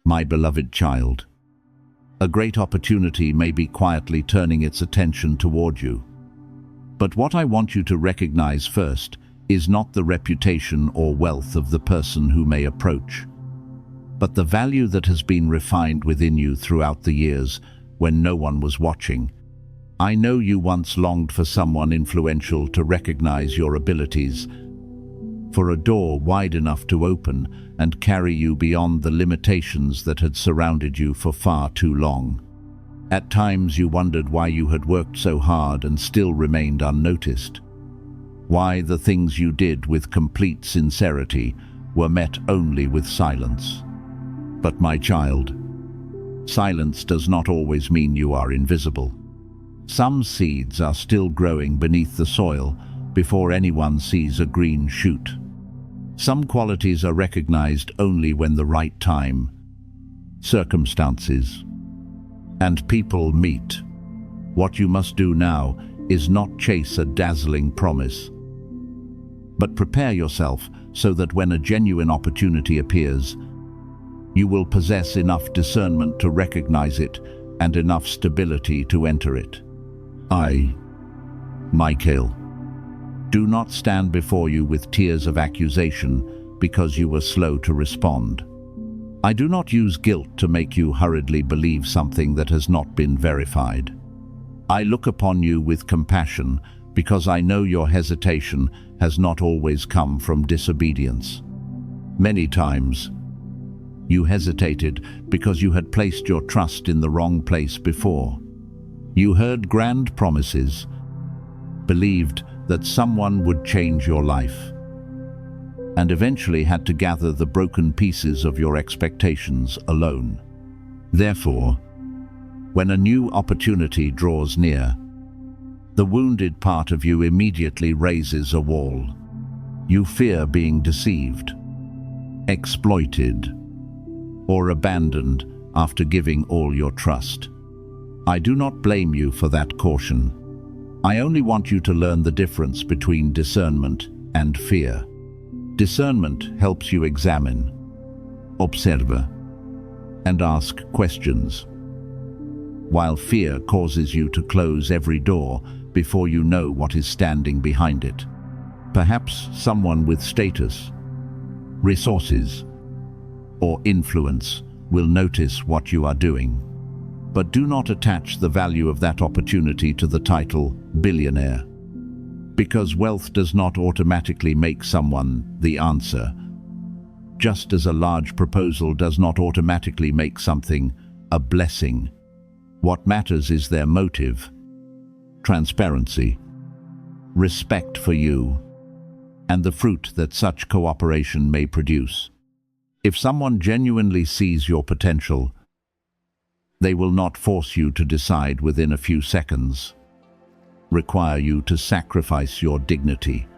My beloved child, a great opportunity may be quietly turning its attention toward you. But what I want you to recognize first is not the reputation or wealth of the person who may approach, but the value that has been refined within you throughout the years when no one was watching. I know you once longed for someone influential to recognize your abilities, for a door wide enough to open and carry you beyond the limitations that had surrounded you for far too long. At times you wondered why you had worked so hard and still remained unnoticed, why the things you did with complete sincerity were met only with silence. But my child, silence does not always mean you are invisible. Some seeds are still growing beneath the soil before anyone sees a green shoot. Some qualities are recognized only when the right time, circumstances, and people meet. What you must do now is not chase a dazzling promise, but prepare yourself so that when a genuine opportunity appears, you will possess enough discernment to recognize it and enough stability to enter it. I, Michael, do not stand before you with tears of accusation because you were slow to respond. I do not use guilt to make you hurriedly believe something that has not been verified. I look upon you with compassion because I know your hesitation has not always come from disobedience. Many times, you hesitated because you had placed your trust in the wrong place before. You heard grand promises, believed that someone would change your life, and eventually had to gather the broken pieces of your expectations alone. Therefore, when a new opportunity draws near, the wounded part of you immediately raises a wall. You fear being deceived, exploited, or abandoned after giving all your trust. I do not blame you for that caution. I only want you to learn the difference between discernment and fear. Discernment helps you examine, observe, and ask questions, while fear causes you to close every door before you know what is standing behind it. Perhaps someone with status, resources, or influence will notice what you are doing. But do not attach the value of that opportunity to the title billionaire, because wealth does not automatically make someone the answer, just as a large proposal does not automatically make something a blessing. What matters is their motive, transparency, respect for you, and the fruit that such cooperation may produce. If someone genuinely sees your potential, they will not force you to decide within a few seconds, require you to sacrifice your dignity,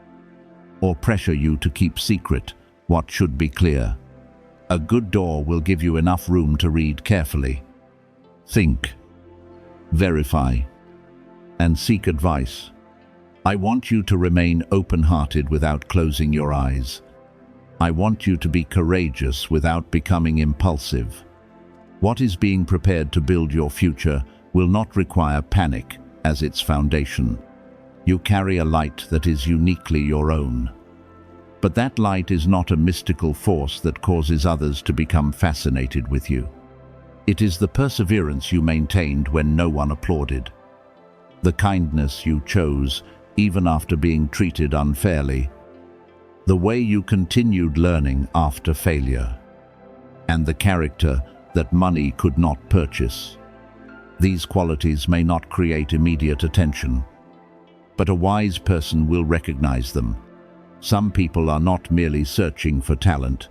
or pressure you to keep secret what should be clear. A good door will give you enough room to read carefully, think, verify, and seek advice. I want you to remain open-hearted without closing your eyes. I want you to be courageous without becoming impulsive. What is being prepared to build your future will not require panic as its foundation. You carry a light that is uniquely your own. But that light is not a mystical force that causes others to become fascinated with you. It is the perseverance you maintained when no one applauded, the kindness you chose even after being treated unfairly, the way you continued learning after failure, and the character that money could not purchase. These qualities may not create immediate attention, but a wise person will recognize them. Some people are not merely searching for talent,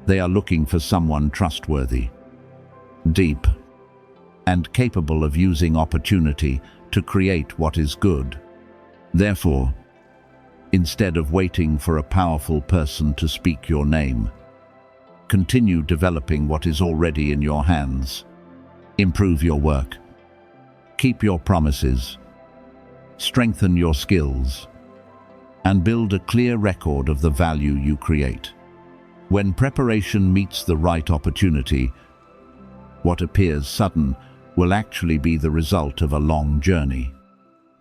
they are looking for someone trustworthy, deep, and capable of using opportunity to create what is good. Therefore, instead of waiting for a powerful person to speak your name, continue developing what is already in your hands. Improve your work, keep your promises, strengthen your skills, and build a clear record of the value you create. When preparation meets the right opportunity, What appears sudden will actually be the result of a long journey.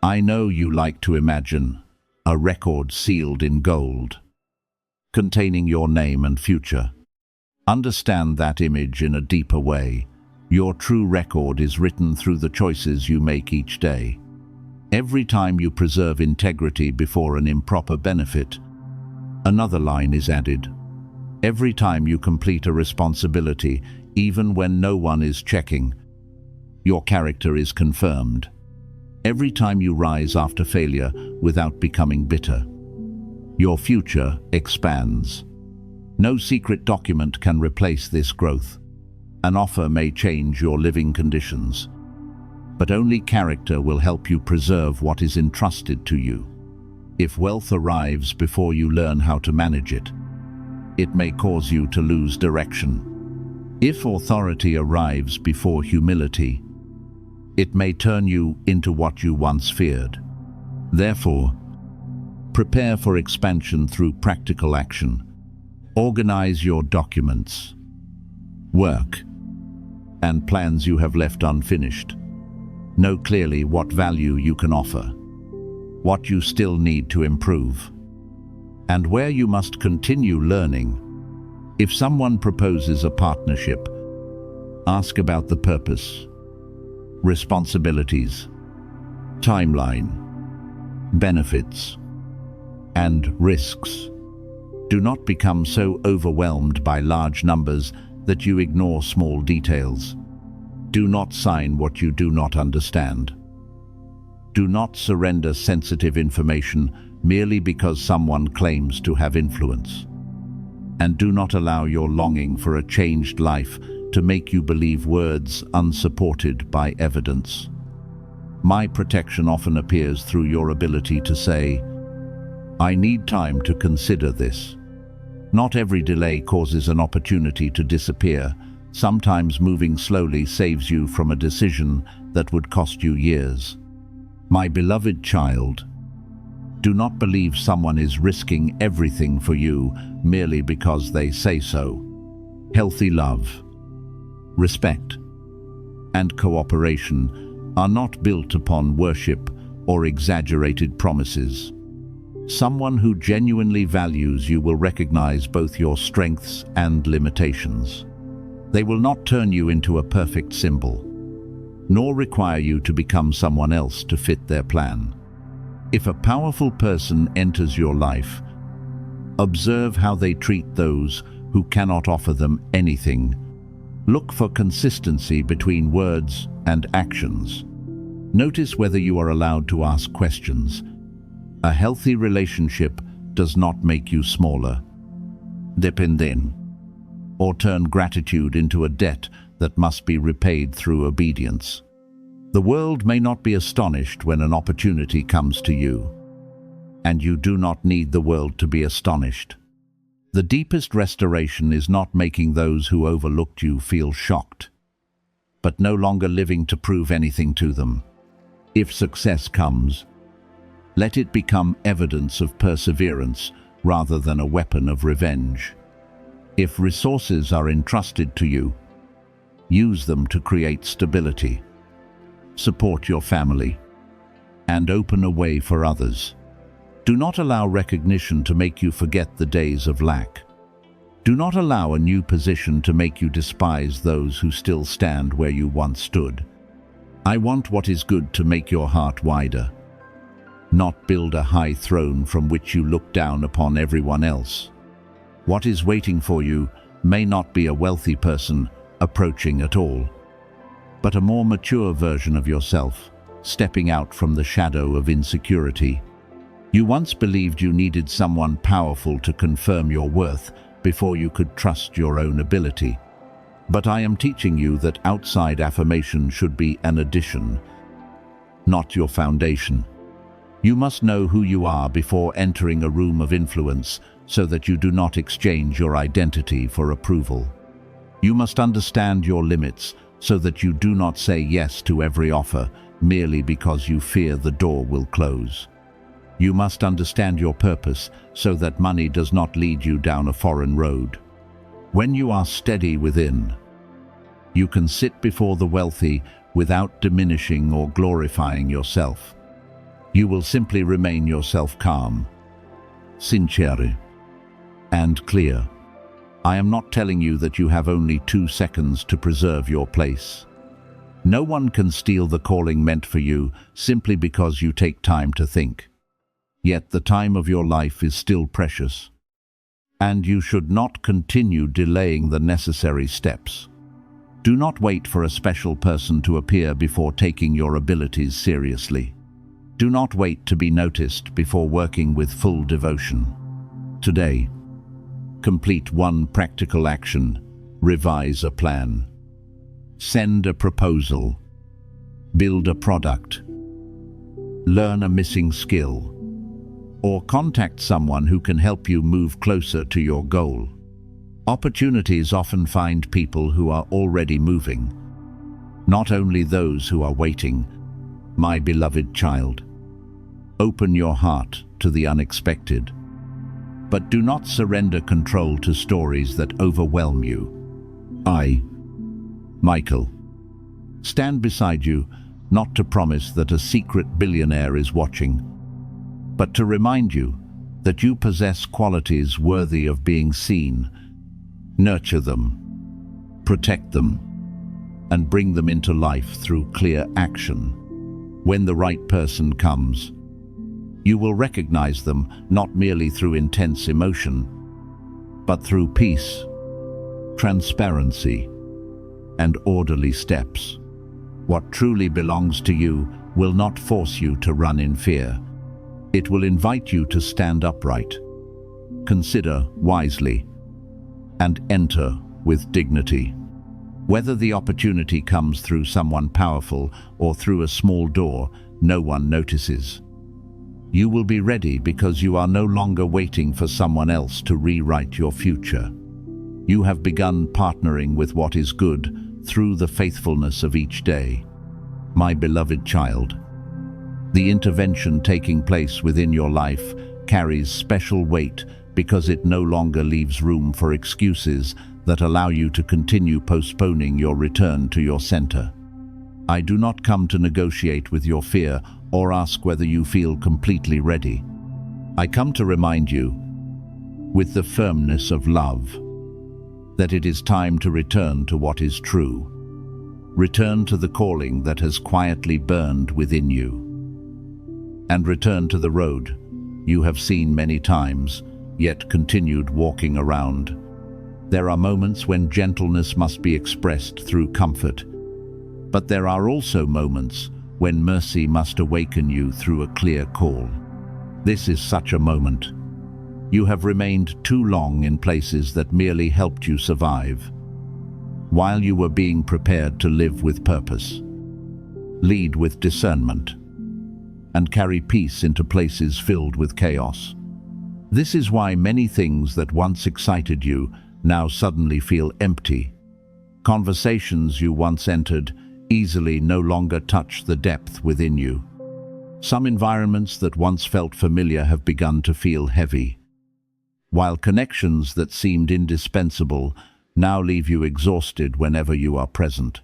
I know you like to imagine a record sealed in gold, containing your name and future. Understand that image in a deeper way. Your true record is written through the choices you make each day. Every time you preserve integrity before an improper benefit, another line is added. Every time you complete a responsibility, even when no one is checking, your character is confirmed. Every time you rise after failure without becoming bitter, your future expands. No secret document can replace this growth. An offer may change your living conditions, but only character will help you preserve what is entrusted to you. If wealth arrives before you learn how to manage it, it may cause you to lose direction. If authority arrives before humility, it may turn you into what you once feared. Therefore, prepare for expansion through practical action. Organize your documents, work, and plans you have left unfinished. Know clearly what value you can offer, what you still need to improve, and where you must continue learning. If someone proposes a partnership, ask about the purpose, responsibilities, timeline, benefits, and risks. Do not become so overwhelmed by large numbers that you ignore small details. Do not sign what you do not understand. Do not surrender sensitive information merely because someone claims to have influence. And do not allow your longing for a changed life to make you believe words unsupported by evidence. My protection often appears through your ability to say, "I need time to consider this." Not every delay causes an opportunity to disappear. Sometimes moving slowly saves you from a decision that would cost you years. My beloved child, do not believe someone is risking everything for you merely because they say so. Healthy love, respect, and cooperation are not built upon worship or exaggerated promises. Someone who genuinely values you will recognize both your strengths and limitations. They will not turn you into a perfect symbol, nor require you to become someone else to fit their plan. If a powerful person enters your life, observe how they treat those who cannot offer them anything. Look for consistency between words and actions. Notice whether you are allowed to ask questions. A healthy relationship does not make you smaller, dependent, or turn gratitude into a debt that must be repaid through obedience. The world may not be astonished when an opportunity comes to you, and you do not need the world to be astonished. The deepest restoration is not making those who overlooked you feel shocked, but no longer living to prove anything to them. If success comes, let it become evidence of perseverance rather than a weapon of revenge. If resources are entrusted to you, use them to create stability, support your family, and open a way for others. Do not allow recognition to make you forget the days of lack. Do not allow a new position to make you despise those who still stand where you once stood. I want what is good to make your heart wider, not build a high throne from which you look down upon everyone else. What is waiting for you may not be a wealthy person approaching at all, but a more mature version of yourself, stepping out from the shadow of insecurity. You once believed you needed someone powerful to confirm your worth before you could trust your own ability. But I am teaching you that outside affirmation should be an addition, not your foundation. You must know who you are before entering a room of influence so that you do not exchange your identity for approval. You must understand your limits so that you do not say yes to every offer merely because you fear the door will close. You must understand your purpose so that money does not lead you down a foreign road. When you are steady within, You can sit before the wealthy without diminishing or glorifying yourself. You will simply remain yourself calm, sincere, and clear. I am not telling you that you have only 2 seconds to preserve your place. No one can steal the calling meant for you simply because you take time to think. Yet the time of your life is still precious, and you should not continue delaying the necessary steps. Do not wait for a special person to appear before taking your abilities seriously. Do not wait to be noticed before working with full devotion. Today, complete one practical action. Revise a plan. Send a proposal. Build a product. Learn a missing skill. Or contact someone who can help you move closer to your goal. Opportunities often find people who are already moving, not only those who are waiting. My beloved child, open your heart to the unexpected, but do not surrender control to stories that overwhelm you. I, Michael, stand beside you, not to promise that a secret billionaire is watching, but to remind you that you possess qualities worthy of being seen. Nurture them, protect them, and bring them into life through clear action. When the right person comes, you will recognize them not merely through intense emotion, but through peace, transparency, and orderly steps. What truly belongs to you will not force you to run in fear. It will invite you to stand upright, consider wisely, and enter with dignity. Whether the opportunity comes through someone powerful or through a small door no one notices, you will be ready because you are no longer waiting for someone else to rewrite your future. You have begun partnering with what is good through the faithfulness of each day. My beloved child, the intervention taking place within your life carries special weight because it no longer leaves room for excuses that allow you to continue postponing your return to your center. I do not come to negotiate with your fear or ask whether you feel completely ready. I come to remind you, with the firmness of love, that it is time to return to what is true. Return to the calling that has quietly burned within you. And return to the road you have seen many times, yet continued walking around. There are moments when gentleness must be expressed through comfort, but there are also moments when mercy must awaken you through a clear call. This is such a moment. You have remained too long in places that merely helped you survive, while you were being prepared to live with purpose, lead with discernment, and carry peace into places filled with chaos. This is why many things that once excited you now suddenly feel empty. Conversations you once entered easily no longer touch the depth within you. Some environments that once felt familiar have begun to feel heavy, while connections that seemed indispensable now leave you exhausted whenever you are present.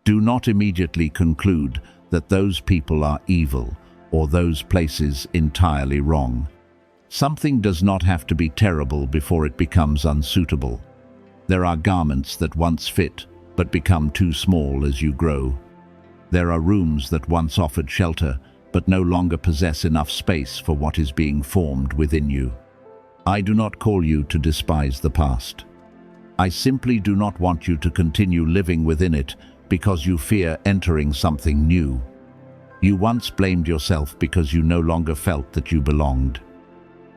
Do not immediately conclude that those people are evil or those places entirely wrong. Something does not have to be terrible before it becomes unsuitable. There are garments that once fit but become too small as you grow. There are rooms that once offered shelter but no longer possess enough space for what is being formed within you. I do not call you to despise the past. I simply do not want you to continue living within it because you fear entering something new. You once blamed yourself because you no longer felt that you belonged.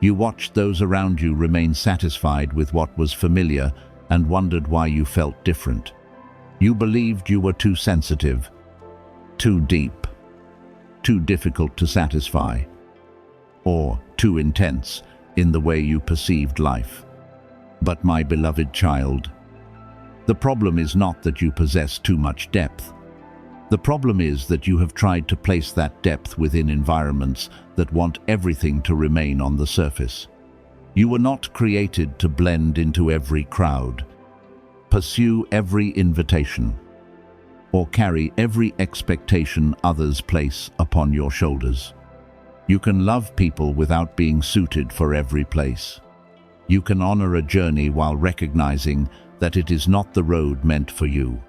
You watched those around you remain satisfied with what was familiar and wondered why you felt different. You believed you were too sensitive, too deep, too difficult to satisfy, or too intense in the way you perceived life. But my beloved child, the problem is not that you possess too much depth. The problem is that you have tried to place that depth within environments that want everything to remain on the surface. You were not created to blend into every crowd. pursue every invitation, or carry every expectation others place upon your shoulders. You can love people without being suited for every place. You can honor a journey while recognizing that it is not the road meant for you.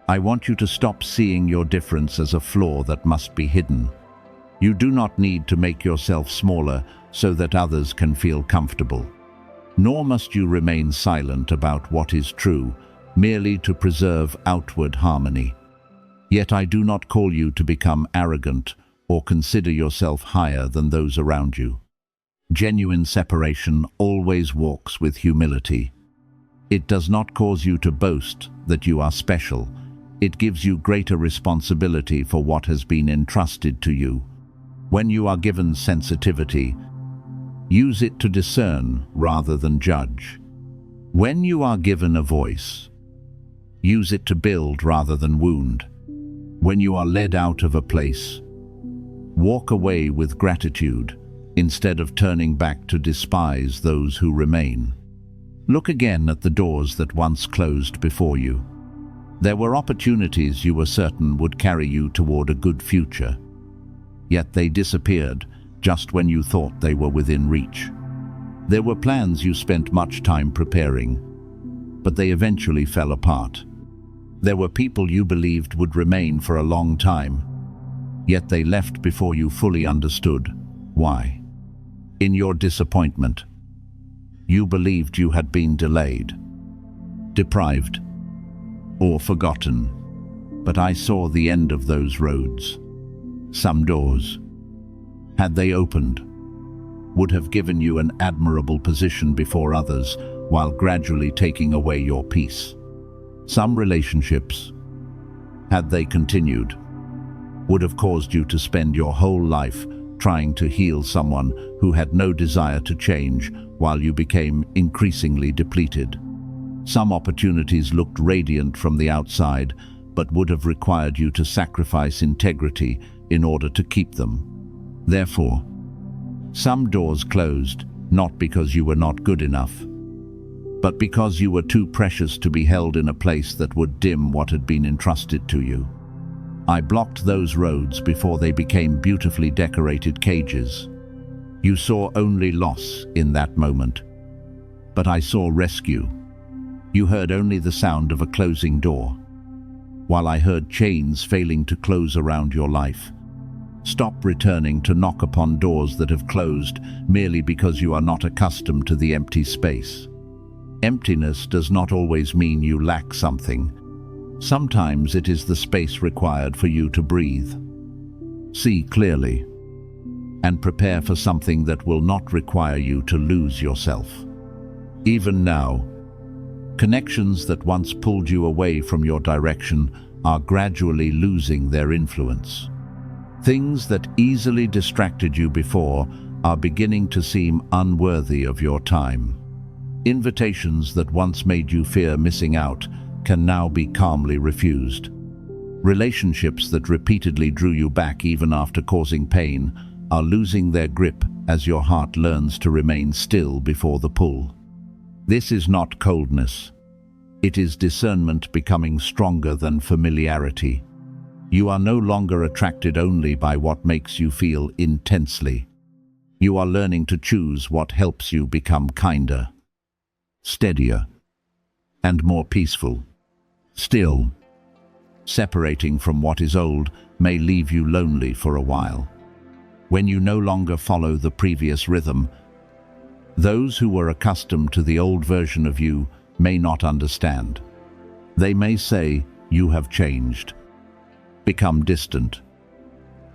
I want you to stop seeing your difference as a flaw that must be hidden. You do not need to make yourself smaller so that others can feel comfortable. Nor must you remain silent about what is true, merely to preserve outward harmony. Yet I do not call you to become arrogant or consider yourself higher than those around you. Genuine separation always walks with humility. It does not cause you to boast that you are special. It gives you greater responsibility for what has been entrusted to you. When you are given sensitivity, use it to discern rather than judge. When you are given a voice, use it to build rather than wound. When you are led out of a place, walk away with gratitude instead of turning back to despise those who remain. Look again at the doors that once closed before you. There were opportunities you were certain would carry you toward a good future. Yet they disappeared just when you thought they were within reach. There were plans you spent much time preparing, but they eventually fell apart. There were people you believed would remain for a long time, yet they left before you fully understood why. In your disappointment, you believed you had been delayed, deprived, or forgotten. But I saw the end of those roads. Some doors, had they opened, would have given you an admirable position before others while gradually taking away your peace. Some relationships, had they continued, would have caused you to spend your whole life trying to heal someone who had no desire to change while you became increasingly depleted. Some opportunities looked radiant from the outside, but would have required you to sacrifice integrity in order to keep them. Therefore, some doors closed not because you were not good enough, but because you were too precious to be held in a place that would dim what had been entrusted to you. I blocked those roads before they became beautifully decorated cages. You saw only loss in that moment, but I saw rescue. You heard only the sound of a closing door, while I heard chains failing to close around your life. Stop returning to knock upon doors that have closed merely because you are not accustomed to the empty space. Emptiness does not always mean you lack something. Sometimes it is the space required for you to breathe. See clearly, and prepare for something that will not require you to lose yourself. Even now, connections that once pulled you away from your direction are gradually losing their influence. Things that easily distracted you before are beginning to seem unworthy of your time. Invitations that once made you fear missing out can now be calmly refused. Relationships that repeatedly drew you back even after causing pain are losing their grip as your heart learns to remain still before the pull. This is not coldness. It is discernment becoming stronger than familiarity. You are no longer attracted only by what makes you feel intensely. You are learning to choose what helps you become kinder, steadier, and more peaceful. Still, separating from what is old may leave you lonely for a while. When you no longer follow the previous rhythm, those who were accustomed to the old version of you may not understand. They may say you have changed, become distant,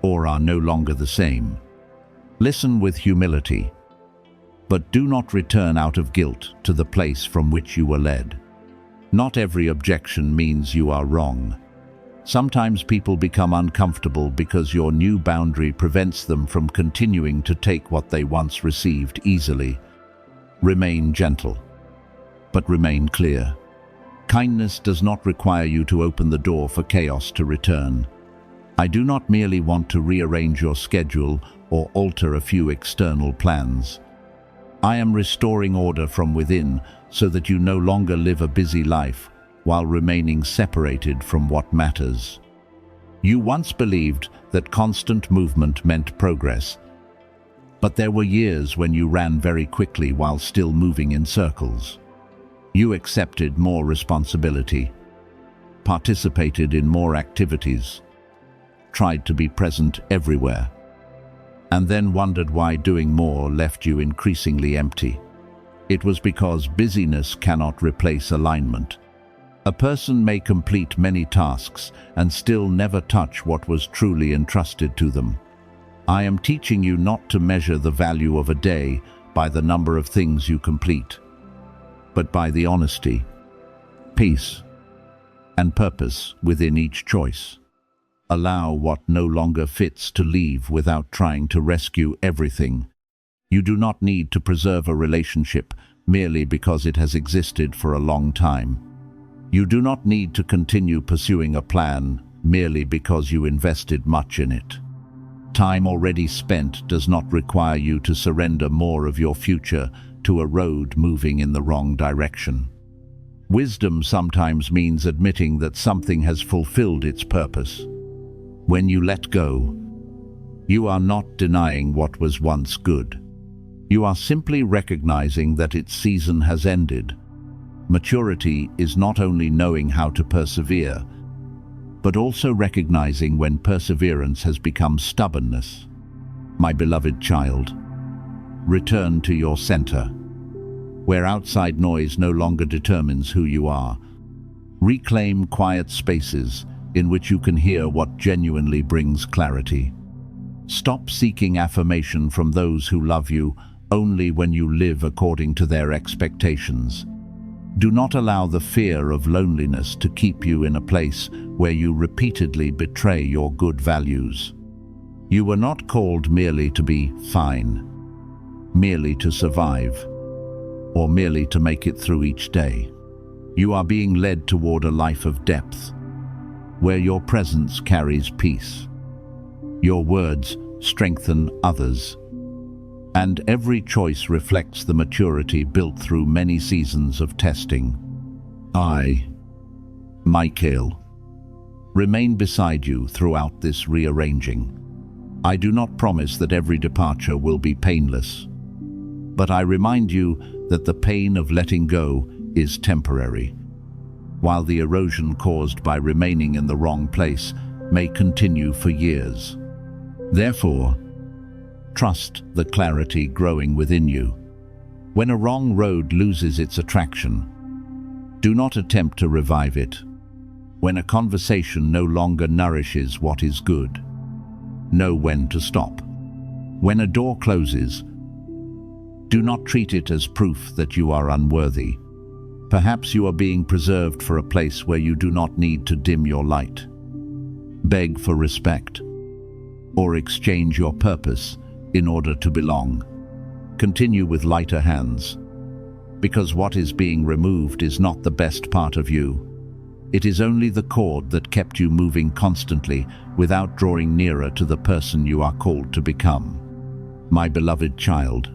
or are no longer the same. Listen with humility, but do not return out of guilt to the place from which you were led. Not every objection means you are wrong. Sometimes people become uncomfortable because your new boundary prevents them from continuing to take what they once received easily. Remain gentle, but remain clear. Kindness does not require you to open the door for chaos to return. I do not merely want to rearrange your schedule or alter a few external plans. I am restoring order from within so that you no longer live a busy life while remaining separated from what matters. You once believed that constant movement meant progress, but there were years when you ran very quickly while still moving in circles. You accepted more responsibility, participated in more activities, tried to be present everywhere, and then wondered why doing more left you increasingly empty. It was because busyness cannot replace alignment. A person may complete many tasks and still never touch what was truly entrusted to them. I am teaching you not to measure the value of a day by the number of things you complete, but by the honesty, peace, and purpose within each choice. Allow what no longer fits to leave without trying to rescue everything. You do not need to preserve a relationship merely because it has existed for a long time. You do not need to continue pursuing a plan merely because you invested much in it. Time already spent does not require you to surrender more of your future to a road moving in the wrong direction. Wisdom sometimes means admitting that something has fulfilled its purpose. When you let go, you are not denying what was once good. You are simply recognizing that its season has ended. Maturity is not only knowing how to persevere, but also recognizing when perseverance has become stubbornness. My beloved child, return to your center, where outside noise no longer determines who you are. Reclaim quiet spaces in which you can hear what genuinely brings clarity. Stop seeking affirmation from those who love you only when you live according to their expectations. Do not allow the fear of loneliness to keep you in a place where you repeatedly betray your good values. You were not called merely to be fine, merely to survive, or merely to make it through each day. You are being led toward a life of depth, where your presence carries peace. Your words strengthen others, and every choice reflects the maturity built through many seasons of testing. I, Michael, remain beside you throughout this rearranging. I do not promise that every departure will be painless, but I remind you that the pain of letting go is temporary, while the erosion caused by remaining in the wrong place may continue for years. Therefore, trust the clarity growing within you. When a wrong road loses its attraction, do not attempt to revive it. When a conversation no longer nourishes what is good, know when to stop. When a door closes, do not treat it as proof that you are unworthy. Perhaps you are being preserved for a place where you do not need to dim your light. Beg for respect, or exchange your purpose in order to belong. Continue with lighter hands, because what is being removed is not the best part of you. It is only the cord that kept you moving constantly without drawing nearer to the person you are called to become. My beloved child,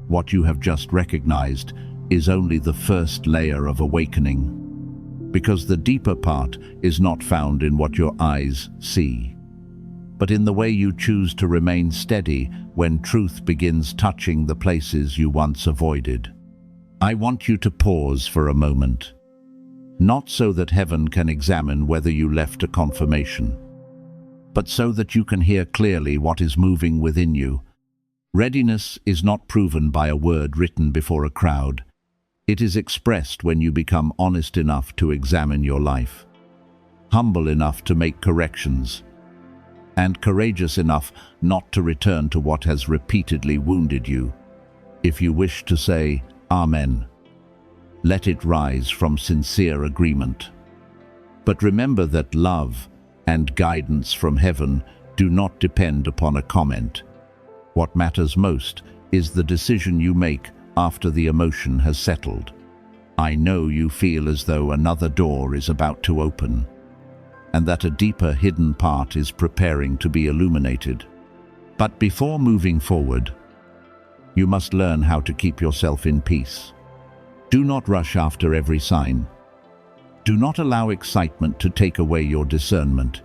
what you have just recognized is only the first layer of awakening, because the deeper part is not found in what your eyes see, but in the way you choose to remain steady when truth begins touching the places you once avoided. I want you to pause for a moment, not so that heaven can examine whether you left a confirmation, but so that you can hear clearly what is moving within you. Readiness is not proven by a word written before a crowd. It is expressed when you become honest enough to examine your life, humble enough to make corrections, and courageous enough not to return to what has repeatedly wounded you. If you wish to say Amen, let it rise from sincere agreement. But remember that love and guidance from heaven do not depend upon a comment. What matters most is the decision you make after the emotion has settled. I know you feel as though another door is about to open, and that a deeper hidden part is preparing to be illuminated. But before moving forward, you must learn how to keep yourself in peace. Do not rush after every sign. Do not allow excitement to take away your discernment.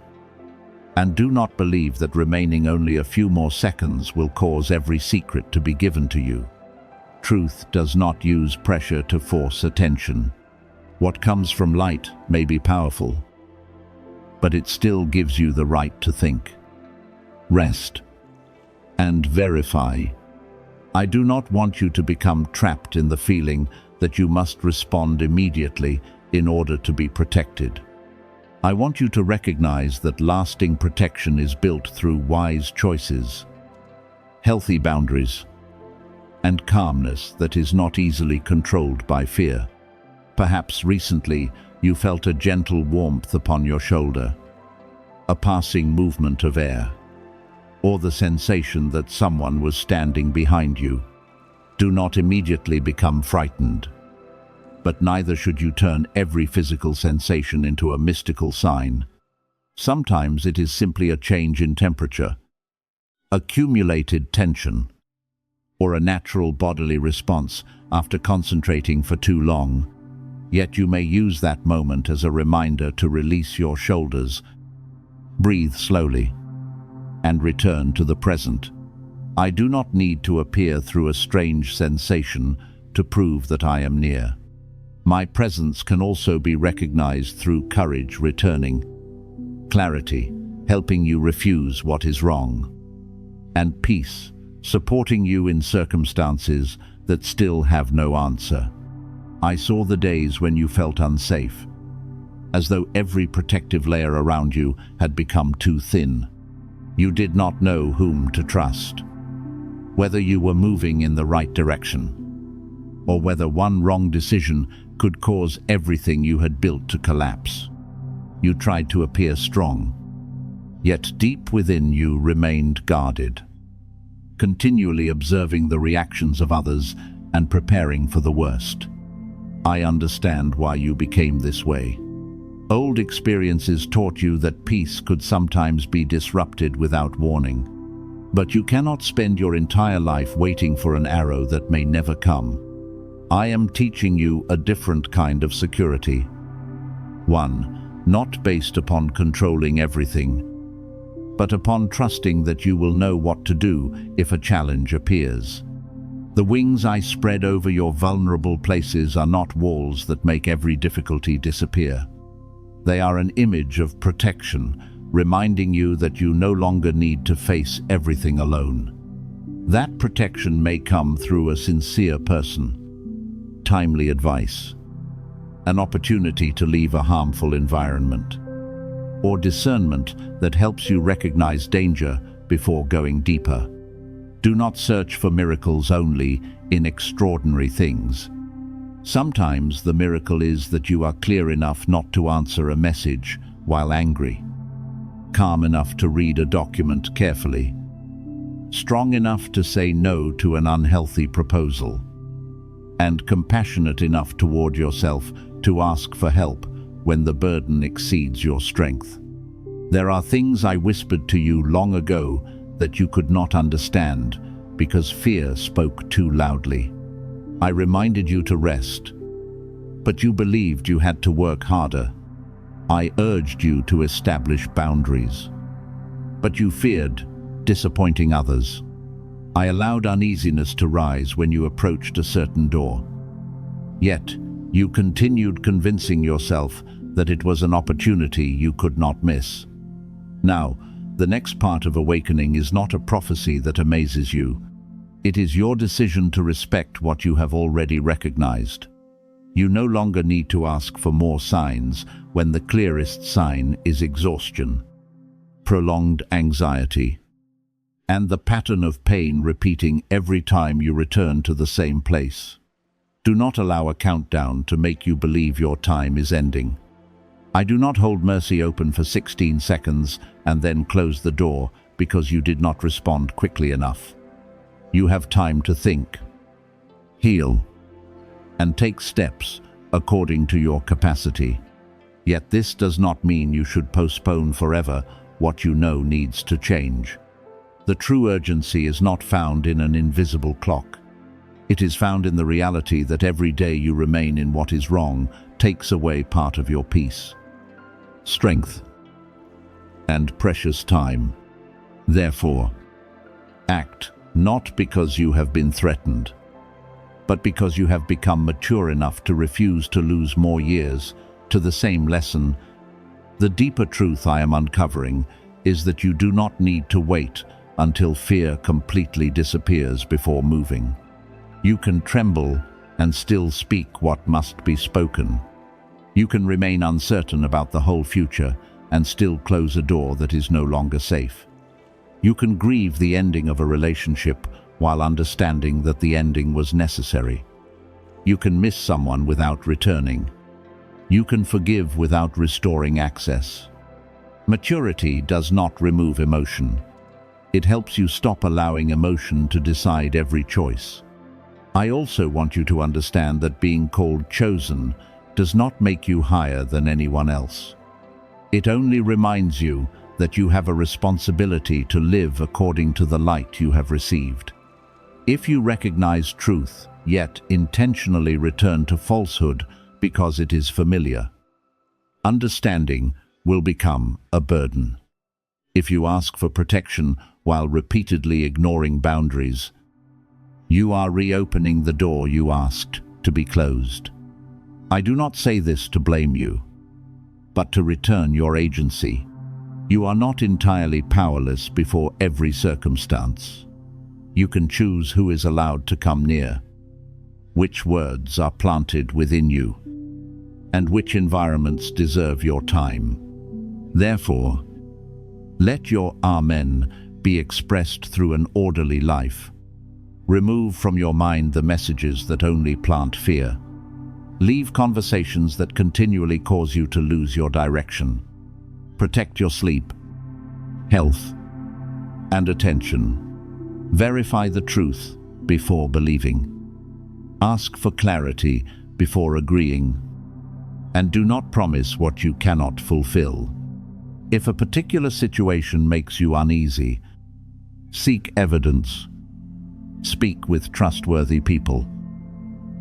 And do not believe that remaining only a few more seconds will cause every secret to be given to you. Truth does not use pressure to force attention. What comes from light may be powerful, but it still gives you the right to think, rest, and verify. I do not want you to become trapped in the feeling that you must respond immediately in order to be protected. I want you to recognize that lasting protection is built through wise choices, healthy boundaries, and calmness that is not easily controlled by fear. Perhaps recently you felt a gentle warmth upon your shoulder, a passing movement of air, or the sensation that someone was standing behind you. Do not immediately become frightened, but neither should you turn every physical sensation into a mystical sign. Sometimes it is simply a change in temperature, accumulated tension, or a natural bodily response after concentrating for too long. Yet you may use that moment as a reminder to release your shoulders, breathe slowly, and return to the present. I do not need to appear through a strange sensation to prove that I am near. My presence can also be recognized through courage returning, clarity, helping you refuse what is wrong, and peace, supporting you in circumstances that still have no answer. I saw the days when you felt unsafe, as though every protective layer around you had become too thin. You did not know whom to trust, whether you were moving in the right direction, or whether one wrong decision could cause everything you had built to collapse. You tried to appear strong, yet deep within you remained guarded, continually observing the reactions of others and preparing for the worst. I understand why you became this way. Old experiences taught you that peace could sometimes be disrupted without warning. But you cannot spend your entire life waiting for an arrow that may never come. I am teaching you a different kind of security. One, not based upon controlling everything, but upon trusting that you will know what to do if a challenge appears. The wings I spread over your vulnerable places are not walls that make every difficulty disappear. They are an image of protection, reminding you that you no longer need to face everything alone. That protection may come through a sincere person, timely advice, an opportunity to leave a harmful environment, or discernment that helps you recognize danger before going deeper. Do not search for miracles only in extraordinary things. Sometimes the miracle is that you are clear enough not to answer a message while angry, calm enough to read a document carefully, strong enough to say no to an unhealthy proposal, and compassionate enough toward yourself to ask for help when the burden exceeds your strength. There are things I whispered to you long ago that you could not understand because fear spoke too loudly. I reminded you to rest, but you believed you had to work harder. I urged you to establish boundaries, but you feared disappointing others. I allowed uneasiness to rise when you approached a certain door. Yet, you continued convincing yourself that it was an opportunity you could not miss. Now, the next part of awakening is not a prophecy that amazes you. It is your decision to respect what you have already recognized. You no longer need to ask for more signs when the clearest sign is exhaustion, prolonged anxiety, and the pattern of pain repeating every time you return to the same place. Do not allow a countdown to make you believe your time is ending. I do not hold mercy open for 16 seconds and then close the door because you did not respond quickly enough. You have time to think, heal, and take steps according to your capacity. Yet this does not mean you should postpone forever what you know needs to change. The true urgency is not found in an invisible clock. It is found in the reality that every day you remain in what is wrong takes away part of your peace, strength, and precious time. Therefore, act not because you have been threatened, but because you have become mature enough to refuse to lose more years to the same lesson. The deeper truth I am uncovering is that you do not need to wait until fear completely disappears before moving. You can tremble and still speak what must be spoken. You can remain uncertain about the whole future and still close a door that is no longer safe. You can grieve the ending of a relationship while understanding that the ending was necessary. You can miss someone without returning. You can forgive without restoring access. Maturity does not remove emotion. It helps you stop allowing emotion to decide every choice. I also want you to understand that being called chosen does not make you higher than anyone else. It only reminds you that you have a responsibility to live according to the light you have received. If you recognize truth, yet intentionally return to falsehood because it is familiar, understanding will become a burden. If you ask for protection while repeatedly ignoring boundaries, you are reopening the door you asked to be closed. I do not say this to blame you, but to return your agency. You are not entirely powerless before every circumstance. You can choose who is allowed to come near, which words are planted within you, and which environments deserve your time. Therefore, let your Amen be expressed through an orderly life. Remove from your mind the messages that only plant fear. Leave conversations that continually cause you to lose your direction. Protect your sleep, health, and attention. Verify the truth before believing. Ask for clarity before agreeing. And do not promise what you cannot fulfill. If a particular situation makes you uneasy, seek evidence. Speak with trustworthy people,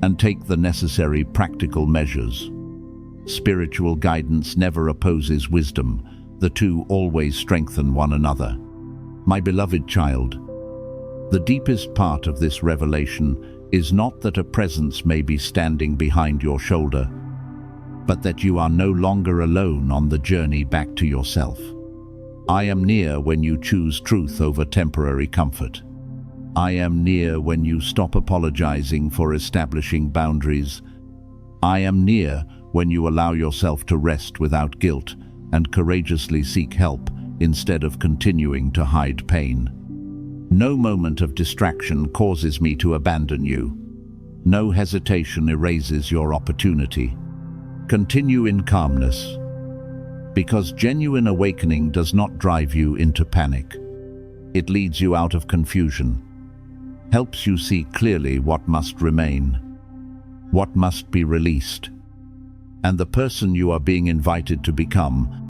and take the necessary practical measures. Spiritual guidance never opposes wisdom. The two always strengthen one another. My beloved child, the deepest part of this revelation is not that a presence may be standing behind your shoulder, but that you are no longer alone on the journey back to yourself. I am near when you choose truth over temporary comfort. I am near when you stop apologizing for establishing boundaries. I am near when you allow yourself to rest without guilt and courageously seek help instead of continuing to hide pain. No moment of distraction causes me to abandon you. No hesitation erases your opportunity. Continue in calmness, because genuine awakening does not drive you into panic. It leads you out of confusion, helps you see clearly what must remain, what must be released, and the person you are being invited to become